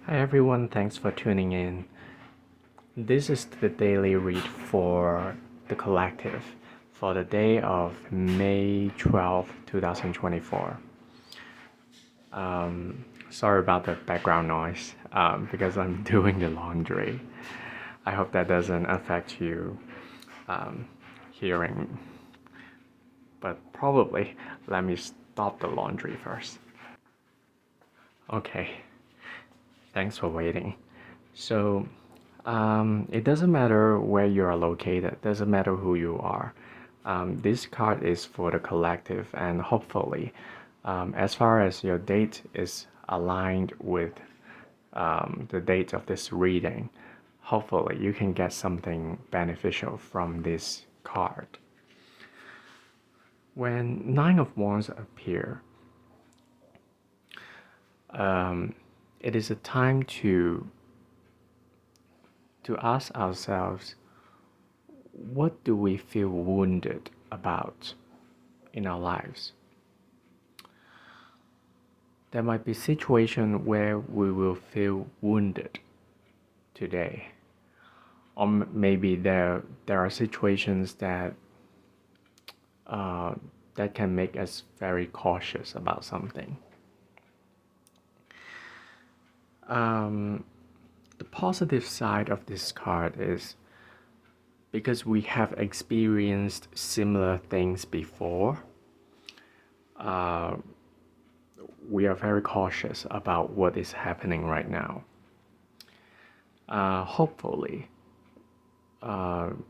Hi everyone, thanks for tuning in. This is the daily read for The Collective for the day of May 12th, 2024. Sorry about the background noise because I'm doing the laundry. I hope that doesn't affect you hearing, but probably let me stop the laundry first. Okay, thanks for waiting. So, it doesn't matter where you are located, doesn't matter who you are. This card is for the collective, and hopefully, as far as your date is aligned with the date of this reading, hopefully you can get something beneficial from this card. When Nine of Wands appear, it is a time to ask ourselves, what do we feel wounded about in our lives? There might be situations where we will feel wounded today. Or maybe there are situations that can make us very cautious about something. The positive side of this card is because we have experienced similar things before, we are very cautious about what is happening right now. Hopefully,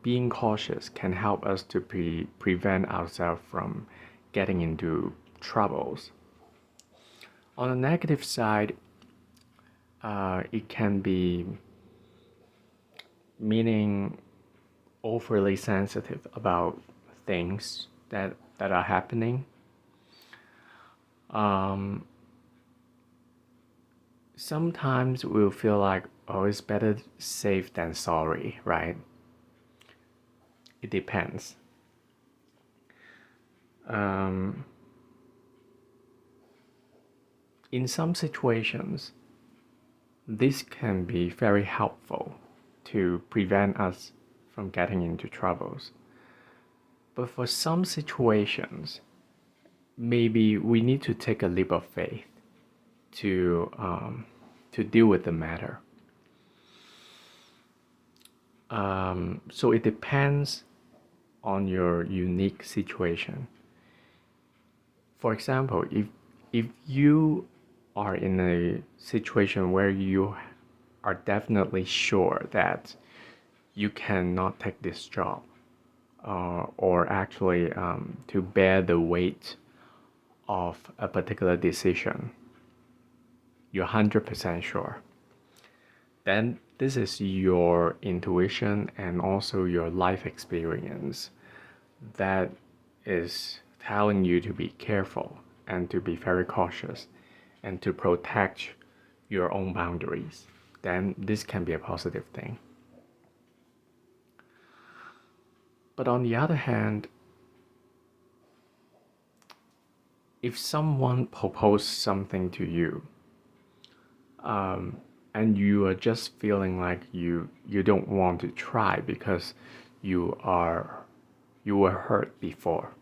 being cautious can help us to prevent ourselves from getting into troubles. On the negative side, it can be meaning overly sensitive about things that are happening. Sometimes we'll feel like, oh, it's better safe than sorry, right? It depends. In some situations, this can be very helpful to prevent us from getting into troubles. But for some situations, maybe we need to take a leap of faith to deal with the matter. So it depends on your unique situation. For example, if you are in a situation where you are definitely sure that you cannot take this job, or actually to bear the weight of a particular decision, you're 100% sure, then this is your intuition and also your life experience that is telling you to be careful and to be very cautious and to protect your own boundaries. Then this can be a positive thing. But on the other hand, if someone proposes something to you, and you are just feeling like you don't want to try because you were hurt before,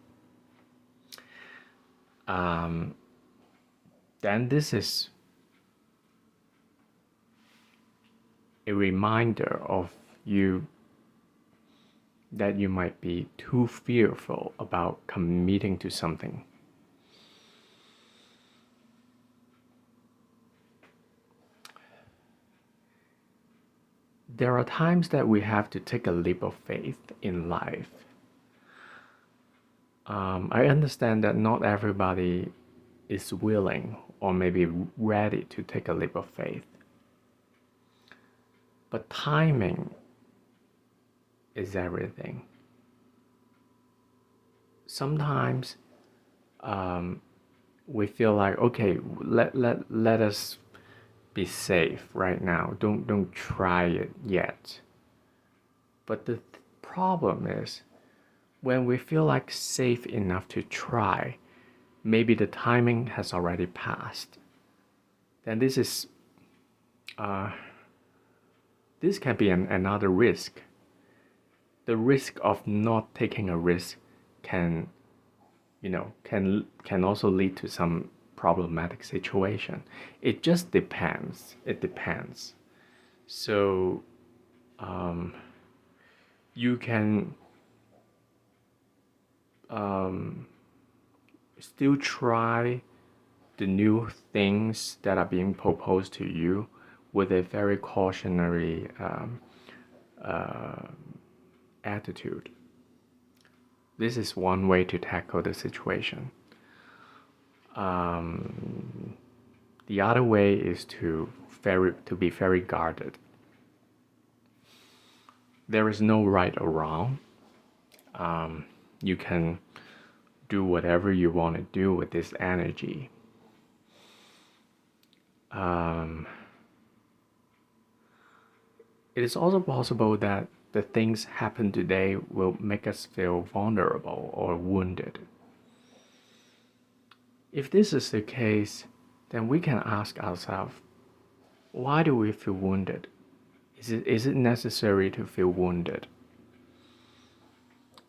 then this is a reminder of you that you might be too fearful about committing to something. There are times that we have to take a leap of faith in life. I understand that not everybody is willing or maybe ready to take a leap of faith. But timing is everything. Sometimes we feel like, okay, let us be safe right now. Don't try it yet. But the problem is, when we feel like safe enough to try, maybe the timing has already passed. Then this is uh, this can be another risk. The risk of not taking a risk can, can also lead to some problematic situation. It just depends. It depends. So you can still try the new things that are being proposed to you with a very cautionary attitude. This is one way to tackle the situation. The other way is to be very guarded. There is no right or wrong. You can do whatever you want to do with this energy. It is also possible that the things happen today will make us feel vulnerable or wounded. If this is the case, then we can ask ourselves, why do we feel wounded? Is it necessary to feel wounded?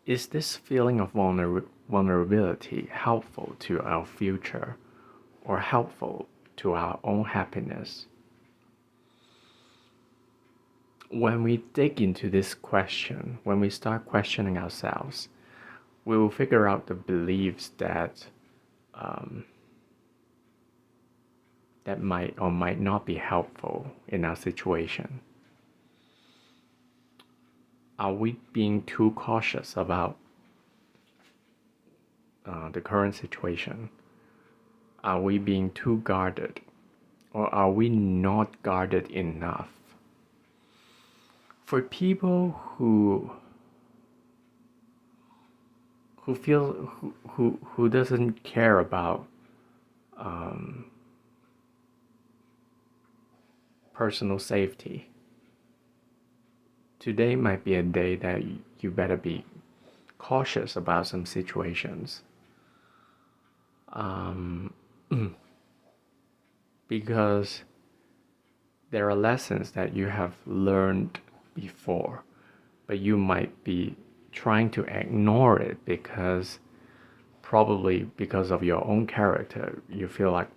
Is this feeling of vulnerability helpful to our future or helpful to our own happiness? When we dig into this question, when we start questioning ourselves, we will figure out the beliefs that that might or might not be helpful in our situation. Are we being too cautious about the current situation? Are we being too guarded? Or are we not guarded enough? For people who doesn't care about personal safety, today might be a day that you better be cautious about some situations. Because there are lessons that you have learned before, but you might be trying to ignore it probably because of your own character. You feel like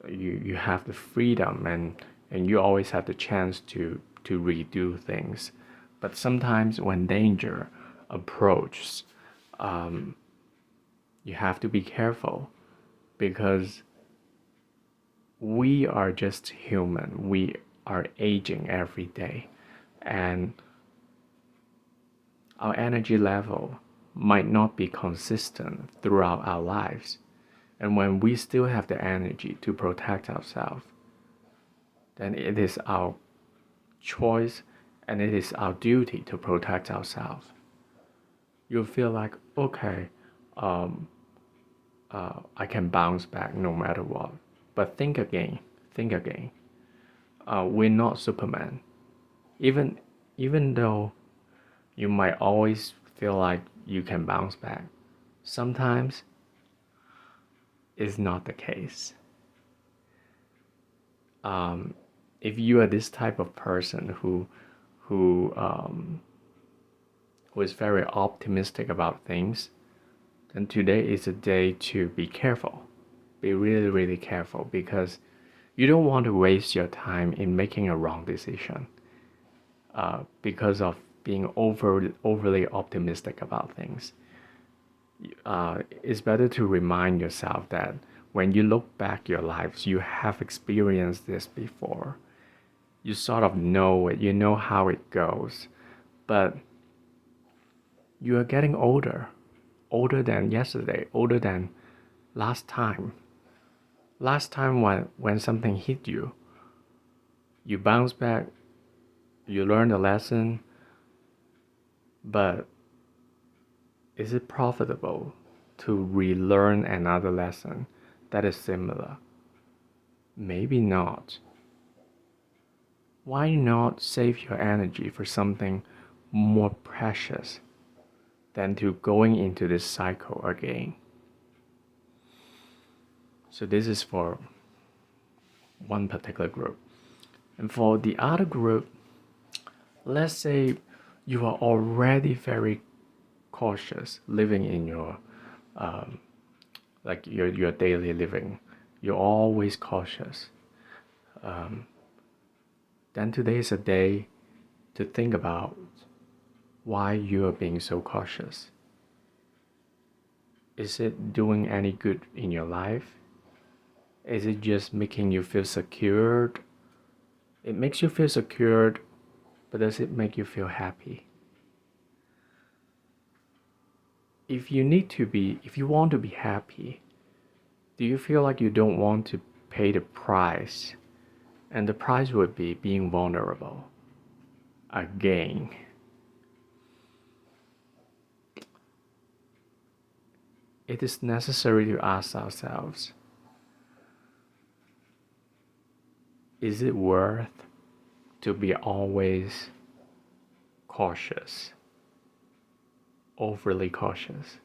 you have the freedom and you always have the chance to redo things. But sometimes when danger approaches, you have to be careful, because we are just human. We are aging every day, and our energy level might not be consistent throughout our lives. And when we still have the energy to protect ourselves, then it is our choice and it is our duty to protect ourselves. You feel like, okay, I can bounce back no matter what. But think again. We're not Superman. Even though you might always feel like you can bounce back, sometimes it's not the case. If you are this type of person who is very optimistic about things, then today is a day to be careful. Be really, really careful, because you don't want to waste your time in making a wrong decision because of being overly optimistic about things. It's better to remind yourself that when you look back your lives, you have experienced this before. You sort of know it, you know how it goes, but you are getting older than yesterday, older than last time. Last time when something hit you, you bounce back, you learn a lesson, but is it profitable to relearn another lesson that is similar? Maybe not. Why not save your energy for something more precious than to going into this cycle again? So this is for one particular group. And for the other group, let's say you are already very cautious living in your like your daily living. You're always cautious. Then today is a day to think about why you are being so cautious. Is it doing any good in your life? Is it just making you feel secured? It makes you feel secured, but does it make you feel happy? If you want to be happy, do you feel like you don't want to pay the price? And the price would be being vulnerable. Again. It is necessary to ask ourselves, is it worth to be always cautious, overly cautious?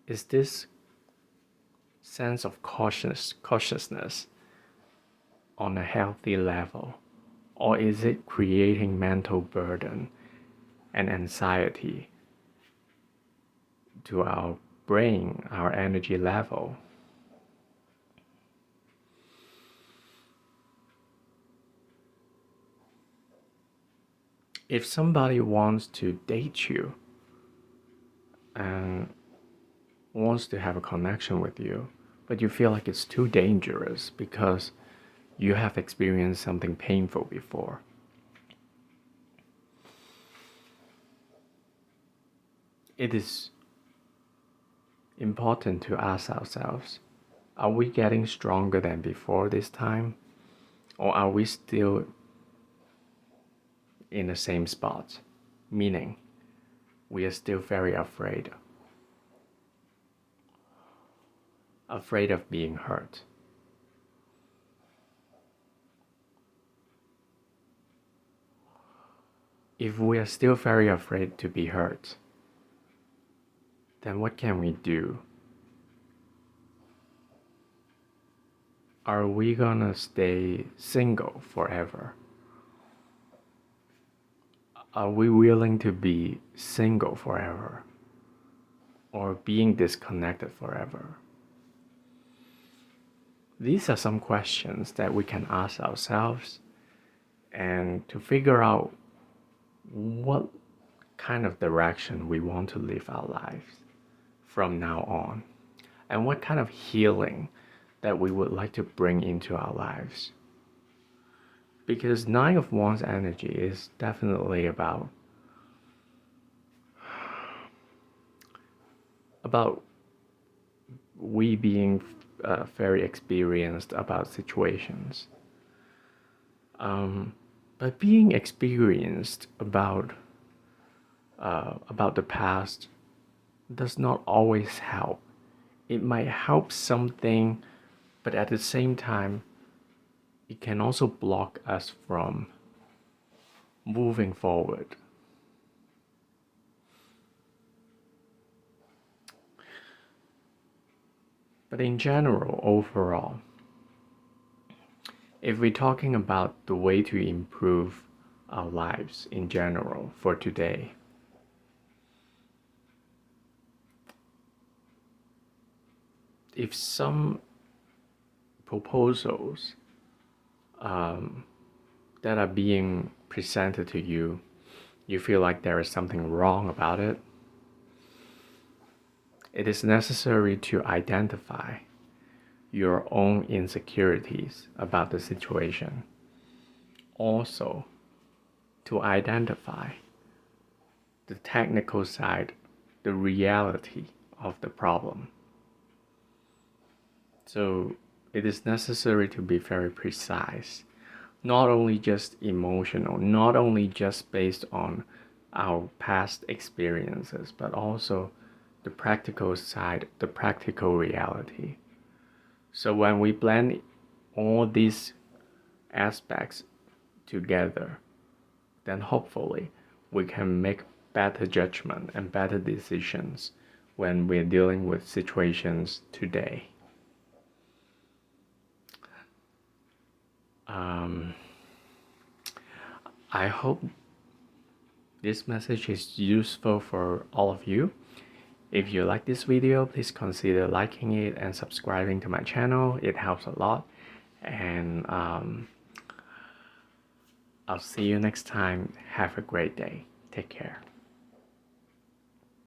Is this sense of cautiousness on a healthy level, or is it creating mental burden and anxiety to our brain, our energy level? If somebody wants to date you and wants to have a connection with you, but you feel like it's too dangerous because you have experienced something painful before, it is important to ask ourselves, are we getting stronger than before this time? Or are we still in the same spot? Meaning, we are still very afraid of being hurt. If we are still very afraid to be hurt, then what can we do? Are we gonna stay single forever? Are we willing to be single forever? Or being disconnected forever? These are some questions that we can ask ourselves and to figure out what kind of direction we want to live our lives from now on, and what kind of healing that we would like to bring into our lives. Because Nine of Wands energy is definitely about we being very experienced about situations. But being experienced about the past does not always help. It might help something, but at the same time, it can also block us from moving forward. But in general, overall, if we're talking about the way to improve our lives in general for today, if some proposals that are being presented to you, you feel like there is something wrong about it, it is necessary to identify your own insecurities about the situation. Also, to identify the technical side, the reality of the problem. So it is necessary to be very precise, not only just emotional, not only just based on our past experiences, but also the practical side, the practical reality. So when we blend all these aspects together, then hopefully we can make better judgment and better decisions when we're dealing with situations today. I hope this message is useful for all of you. If you like this video, please consider liking it and subscribing to my channel. It helps a lot. And I'll see you next time. Have a great day. Take care.